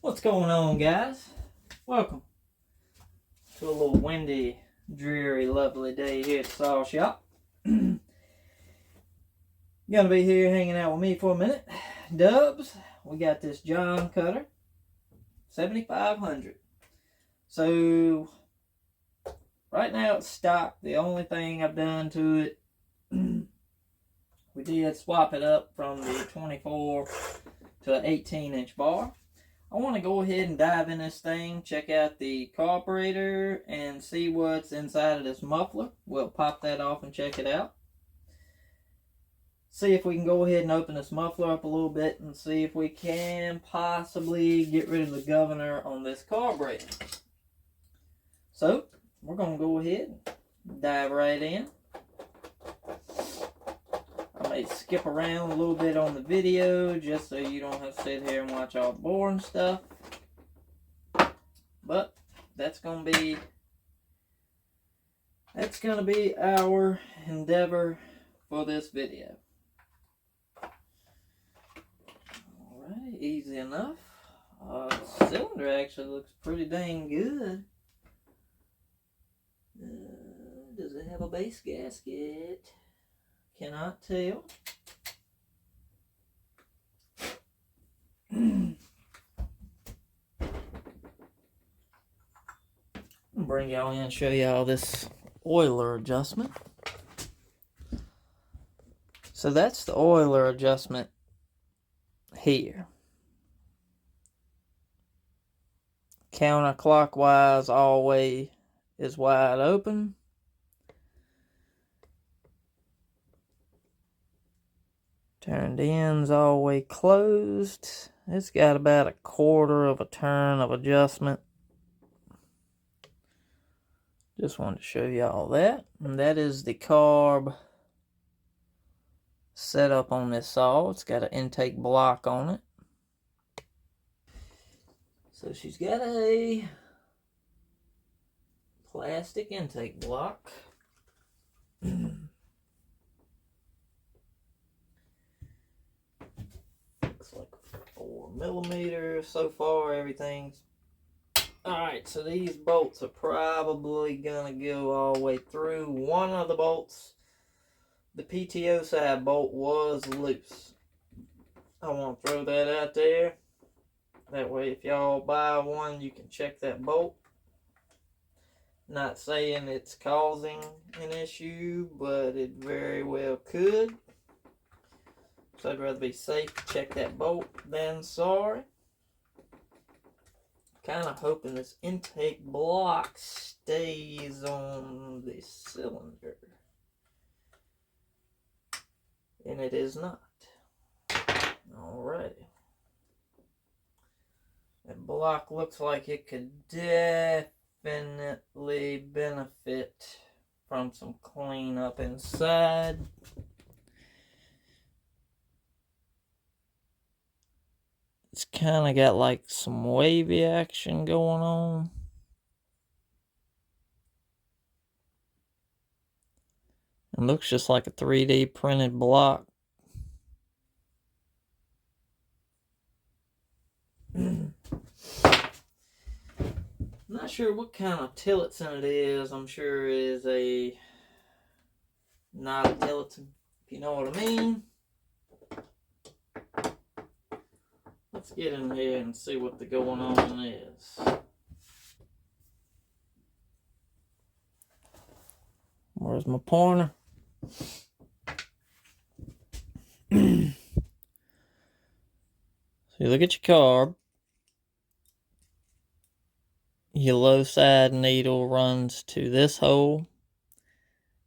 What's going on, guys? Welcome to a little windy, dreary, lovely day here at the saw shop. Gonna be here hanging out with me for a minute. Dubs, we got this John cutter, 7500. So right now it's stock. The only thing I've done to it, we did swap it up from the 24 to an 18-inch bar. I want to go ahead and dive in this thing, check out the carburetor, and see what's inside of this muffler. We'll pop that off and check it out. See if we can go ahead and open this muffler up a little bit and see if we can possibly get rid of the governor on this carburetor. So, we're going to go ahead and dive right in. I may skip around a little bit on the video just so you don't have to sit here and watch all the boring stuff. But that's gonna be our endeavor for this video. Alright, easy enough. The cylinder actually looks pretty dang good. Does it have a base gasket? Cannot tell. I'll bring y'all in and show y'all this oiler adjustment. So that's the oiler adjustment here. Counterclockwise always is wide open. Turned in's all the way closed. It's got about a quarter of a turn of adjustment. Just wanted to show you all that. And that is the carb setup on this saw. It's got an intake block on it. So she's got a plastic intake block. Looks like 4mm so far. Everything's alright. So these bolts are probably gonna go all the way through. One of the bolts, the PTO side bolt, was loose. I want to throw that out there. That way, if y'all buy one, you can check that bolt. Not saying it's causing an issue, but it very well could. So I'd rather be safe to check that bolt than sorry. Kind of hoping this intake block stays on the cylinder. And it is not. Alrighty. That block looks like it could definitely benefit from some cleanup inside. It's kind of got like some wavy action going on. It looks just like a 3D printed block. Not sure what kind of Tillotson it is. I'm sure it is a not a Tillotson, if you know what I mean. Let's get in here and see what the going on is. Where's my pointer? So you look at your carb. Your low side needle runs to this hole.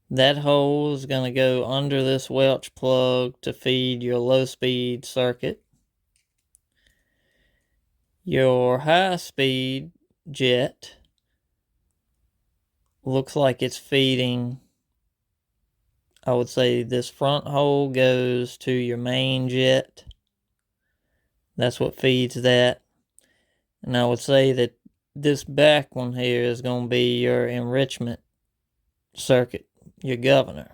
That hole is going to go under this Welch plug to feed your low speed circuit. Your high speed jet looks like it's feeding, I would say this front hole goes to your main jet. That's what feeds that. And I would say that this back one here is going to be your enrichment circuit, your governor.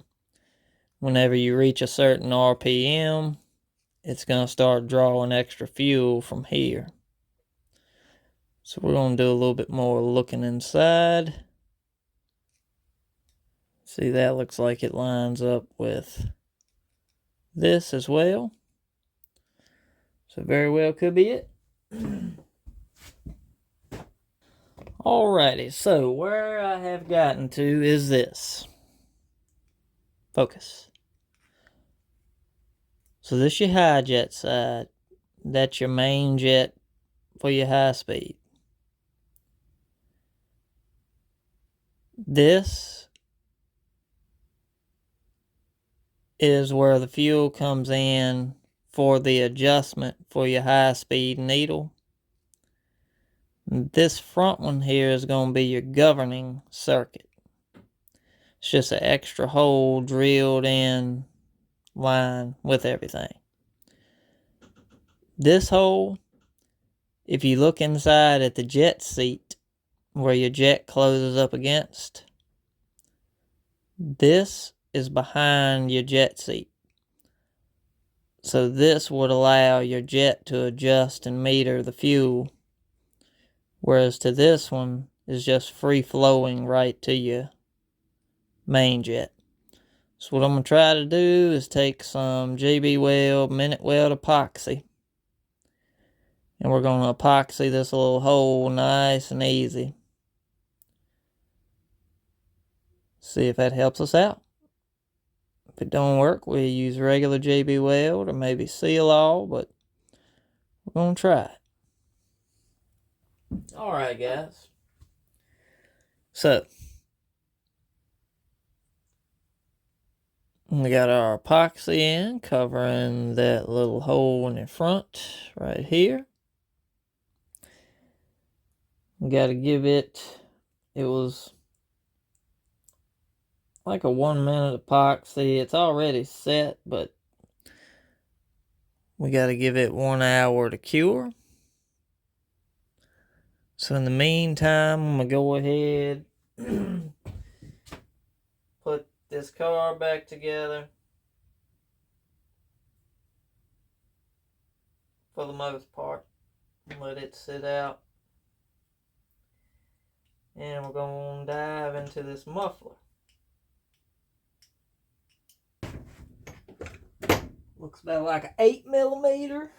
Whenever you reach a certain RPM, it's going to start drawing extra fuel from here. So we're going to do a little bit more looking inside. See, that looks like it lines up with this as well. So very well could be it. Alrighty, so where I have gotten to is this. Focus. So this your high jet side. That's your main jet for your high speed. This is where the fuel comes in for the adjustment for your high speed needle. This front one here is going to be your governing circuit. It's just an extra hole drilled in line with everything. This hole, if you look inside at the jet seat where your jet closes up against, this is behind your jet seat. So this would allow your jet to adjust and meter the fuel, whereas to this one is just free flowing right to your main jet. So what I'm going to try to do is take some GB Weld, Minute Weld epoxy, and we're going to epoxy this little hole nice and easy. See if that helps us out. If it don't work, we'll use regular GB Weld or maybe Seal All, but we're going to try it. Alright guys. So, we got our epoxy in, covering that little hole in the front right here. We got to give it was like a 1 minute epoxy. It's already set, but we got to give it 1 hour to cure. So in the meantime, I'm going to go ahead put this car back together for the most part. Let it sit out. And we're going to dive into this muffler. Looks about like an 8mm.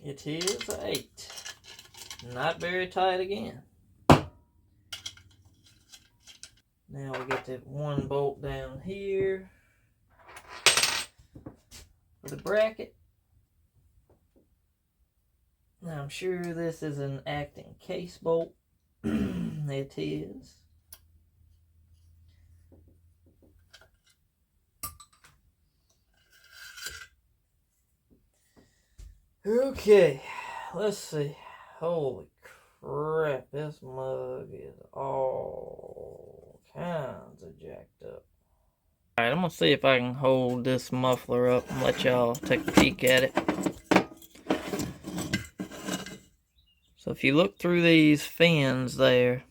It is an 8. Not very tight again. Now we get that one bolt down here for the bracket. Now I'm sure this is an acting case bolt. It is. Okay, let's see. Holy crap, this mug is all kinds of jacked up. Alright, I'm gonna see if I can hold this muffler up and let y'all take a peek at it. So if you look through these fins there's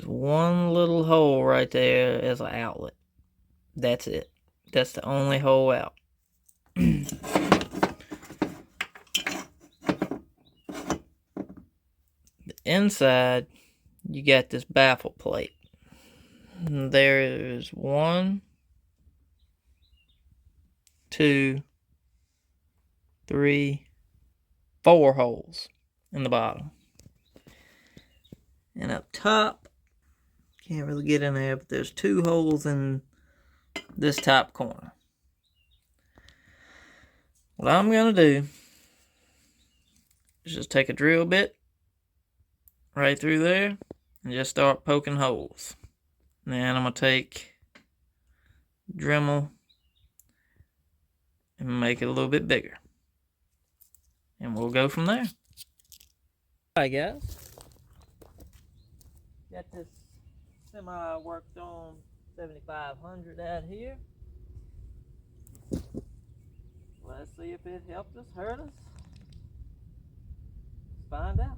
one little hole right there as an outlet. That's it. That's the only hole out. The inside, you got this baffle plate. There is 1, 2, 3, 4 holes in the bottom. And up top, can't really get in there, but there's 2 holes in this top corner. What I'm going to do is just take a drill bit right through there and just start poking holes. Then I'm going to take Dremel and make it a little bit bigger. And we'll go from there. Alright guys. Got this semi worked on 7500 out here. Let's see if it helped us, hurt us. Let's find out.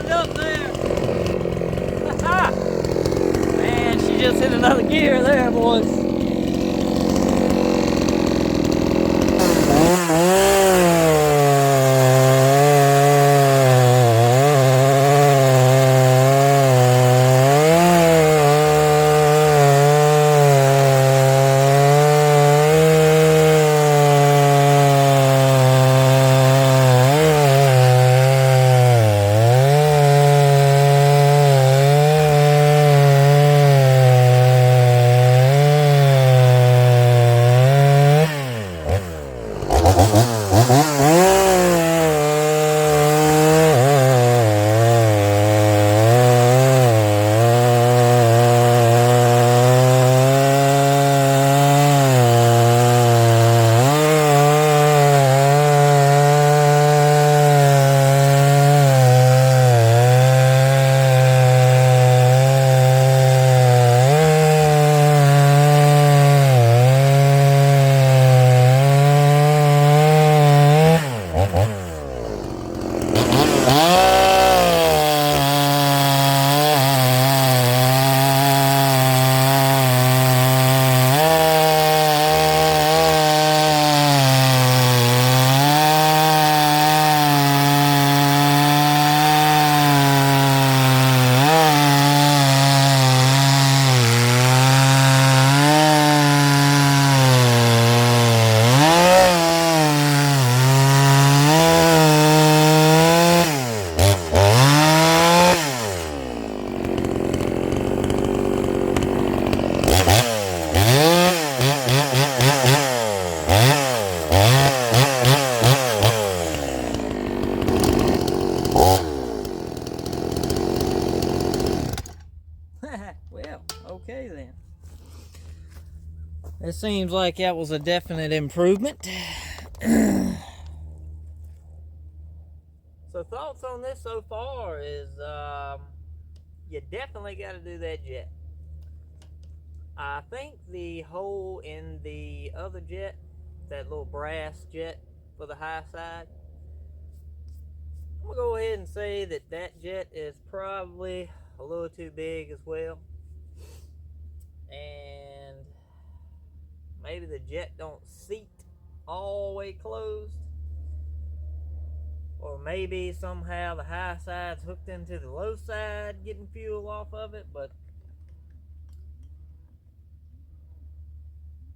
it up there. Man, she just hit another gear there, boys. Well, okay then. It seems like that was a definite improvement. So thoughts on this so far is you definitely got to do that jet. I think the hole in the other jet, that little brass jet for the high side, I'm going to go ahead and say that that jet is probably a little too big as well. And maybe the jet don't seat all the way closed. Or maybe somehow the high side's hooked into the low side, getting fuel off of it. But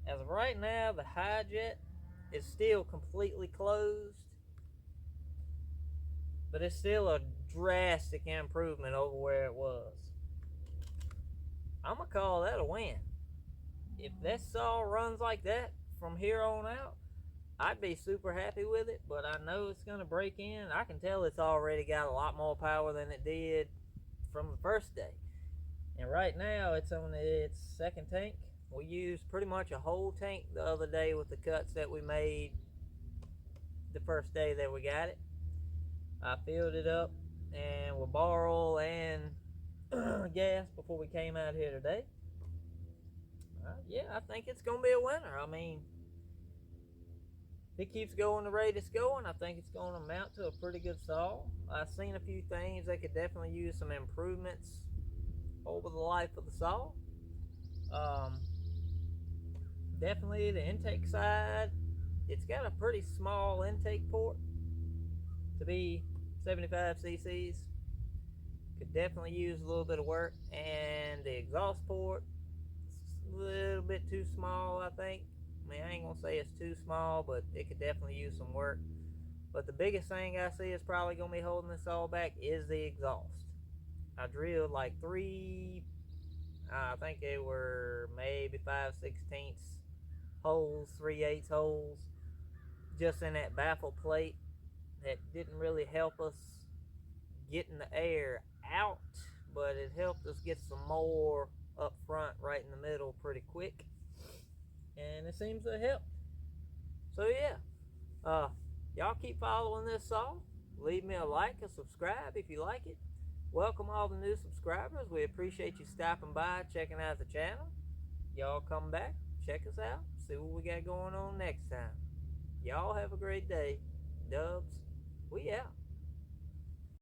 as of right now, the high jet is still completely closed. But it's still a drastic improvement over where it was. I'm going to call that a win. If that saw runs like that from here on out, I'd be super happy with it, but I know it's going to break in. I can tell it's already got a lot more power than it did from the first day. And right now, it's on its second tank. We used pretty much a whole tank the other day with the cuts that we made the first day that we got it. I filled it up and with bar oil and gas before we came out here today. Yeah, I think it's going to be a winner. I mean, if it keeps going the rate it's going, I think it's going to amount to a pretty good saw. I've seen a few things that could definitely use some improvements over the life of the saw. Definitely the intake side, it's got a pretty small intake port to be 75 cc's. Could definitely use a little bit of work. And the exhaust port, a little bit too small, I think. I mean, I ain't gonna say it's too small, but it could definitely use some work. But the biggest thing I see is probably gonna be holding this all back is the exhaust. I drilled like I think they were maybe 5/16 holes, 3/8 holes, just in that baffle plate. That didn't really help us getting the air out, but it helped us get some more up front right in the middle pretty quick, and it seems to help. So yeah, y'all keep following this saw. Leave me a like and subscribe if you like it. Welcome all the new subscribers. We appreciate you stopping by, checking out the channel. Y'all come back, check us out, see what we got going on next time. Y'all have a great day. Dubs, we out.